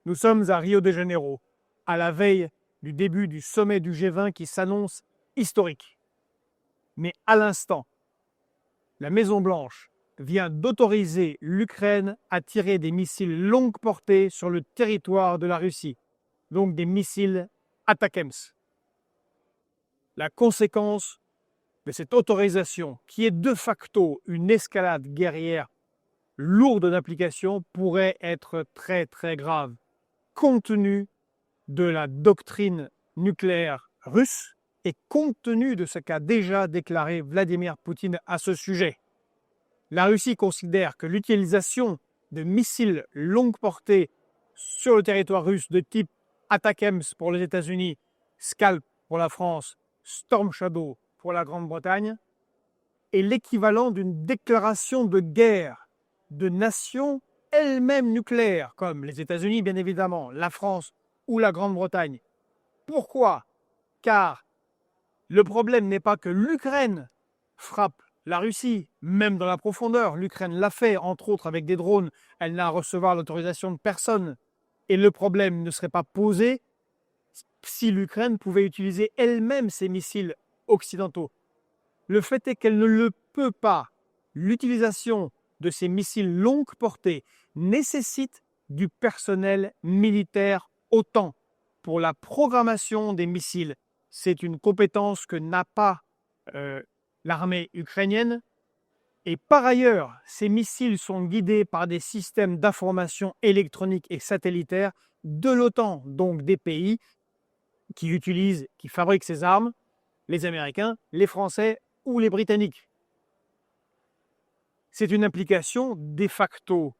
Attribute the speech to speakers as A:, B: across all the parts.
A: Nous sommes à Rio de Janeiro, à la veille du début du sommet du G20 qui s'annonce historique. Mais à l'instant, la Maison-Blanche vient d'autoriser l'Ukraine à tirer des missiles longue portée sur le territoire de la Russie, donc des missiles ATACMS. La conséquence de cette autorisation, qui est de facto une escalade guerrière lourde d'implications, pourrait être très très grave, compte tenu de la doctrine nucléaire russe et compte tenu de ce qu'a déjà déclaré Vladimir Poutine à ce sujet. La Russie considère que l'utilisation de missiles longue portée sur le territoire russe de type ATACMS pour les États-Unis, Scalp pour la France, Storm Shadow pour la Grande-Bretagne, est l'équivalent d'une déclaration de guerre de nations elles-mêmes nucléaires, comme les États-Unis bien évidemment, la France ou la Grande-Bretagne. Pourquoi? Car le problème n'est pas que l'Ukraine frappe la Russie, même dans la profondeur. L'Ukraine l'a fait, entre autres avec des drones. Elle n'a à recevoir l'autorisation de personne. Et le problème ne serait pas posé si l'Ukraine pouvait utiliser elle-même ces missiles occidentaux. Le fait est qu'elle ne le peut pas. L'utilisation de ces missiles longue portée nécessite du personnel militaire OTAN pour la programmation des missiles. C'est une compétence que n'a pas l'armée ukrainienne. Et par ailleurs, ces missiles sont guidés par des systèmes d'information électronique et satellitaires de l'OTAN, donc des pays qui fabriquent ces armes, les Américains, les Français ou les Britanniques. C'est une implication de facto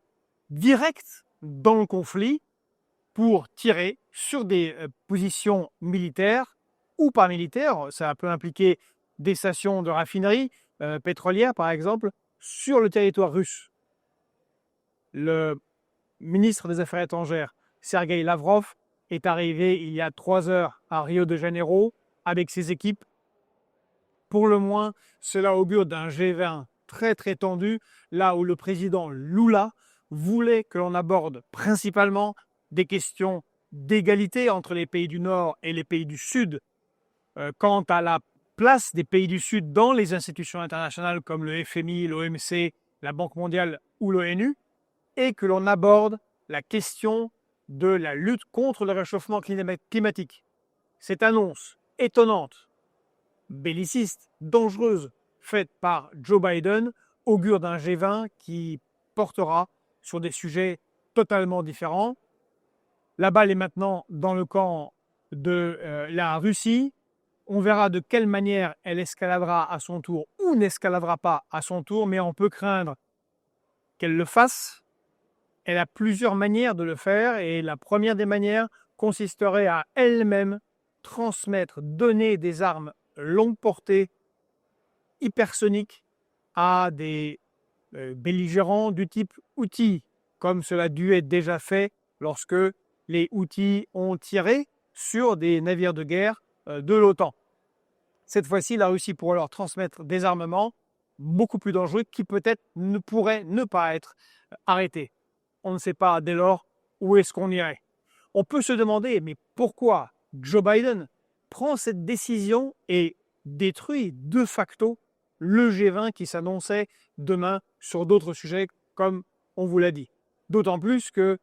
A: directe dans le conflit pour tirer sur des positions militaires ou pas militaires. Ça peut impliquer des stations de raffinerie pétrolière, par exemple, sur le territoire russe. Le ministre des Affaires étrangères, Sergueï Lavrov, est arrivé il y a 3 heures à Rio de Janeiro avec ses équipes. Pour le moins, cela augure d'un G20 très très tendu, là où le président Lula voulait que l'on aborde principalement des questions d'égalité entre les pays du Nord et les pays du Sud quant à la place des pays du Sud dans les institutions internationales comme le FMI, l'OMC, la Banque mondiale ou l'ONU, et que l'on aborde la question de la lutte contre le réchauffement climatique. Cette annonce étonnante, belliciste, dangereuse, faite par Joe Biden, augure d'un G20 qui portera sur des sujets totalement différents. La balle est maintenant dans le camp de la Russie. On verra de quelle manière elle escaladera à son tour ou n'escaladera pas à son tour, mais on peut craindre qu'elle le fasse. Elle a plusieurs manières de le faire et la première des manières consisterait à elle-même transmettre, donner des armes longue portée, hypersoniques, à des belligérants du type Houthi, comme cela a dû être déjà fait lorsque les Houthis ont tiré sur des navires de guerre de l'OTAN. Cette fois-ci, la Russie pourrait leur transmettre des armements beaucoup plus dangereux qui peut-être ne pourraient ne pas être arrêtés. On ne sait pas dès lors où est-ce qu'on irait. On peut se demander, mais pourquoi Joe Biden prend cette décision et détruit de facto le G20 qui s'annonçait demain sur d'autres sujets, comme on vous l'a dit. D'autant plus que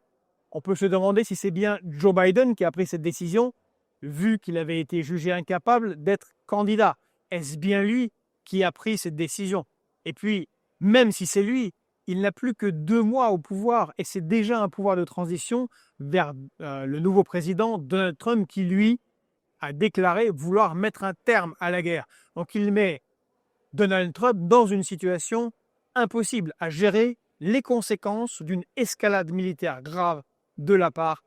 A: on peut se demander si c'est bien Joe Biden qui a pris cette décision, vu qu'il avait été jugé incapable d'être candidat. Est-ce bien lui qui a pris cette décision? Et puis, même si c'est lui, il n'a plus que 2 mois au pouvoir et c'est déjà un pouvoir de transition vers le nouveau président Donald Trump qui, lui, a déclaré vouloir mettre un terme à la guerre. Donc il met Donald Trump dans une situation impossible à gérer les conséquences d'une escalade militaire grave de la part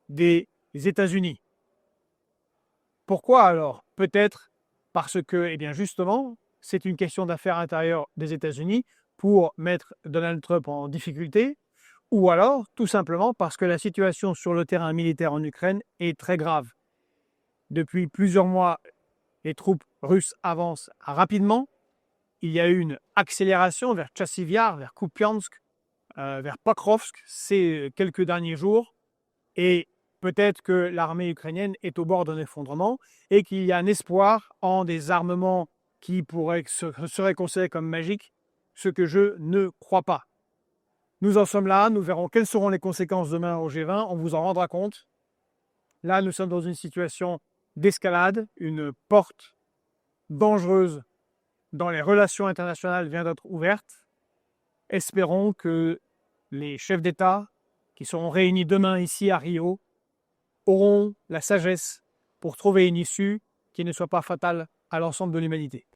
A: des États-Unis. Pourquoi alors? Peut-être parce que, eh bien justement, c'est une question d'affaires intérieures des États-Unis pour mettre Donald Trump en difficulté, ou alors tout simplement parce que la situation sur le terrain militaire en Ukraine est très grave. Depuis plusieurs mois, les troupes russes avancent rapidement. Il y a eu une accélération vers Tchassiv Yar, vers Kupiansk, vers Pokrovsk ces quelques derniers jours. Et peut-être que l'armée ukrainienne est au bord d'un effondrement et qu'il y a un espoir en des armements qui seraient considérés comme magiques, ce que je ne crois pas. Nous en sommes là, nous verrons quelles seront les conséquences demain au G20, on vous en rendra compte. Là, nous sommes dans une situation d'escalade, une porte dangereuse dans les relations internationales vient d'être ouverte. Espérons que les chefs d'État qui seront réunis demain ici à Rio auront la sagesse pour trouver une issue qui ne soit pas fatale à l'ensemble de l'humanité.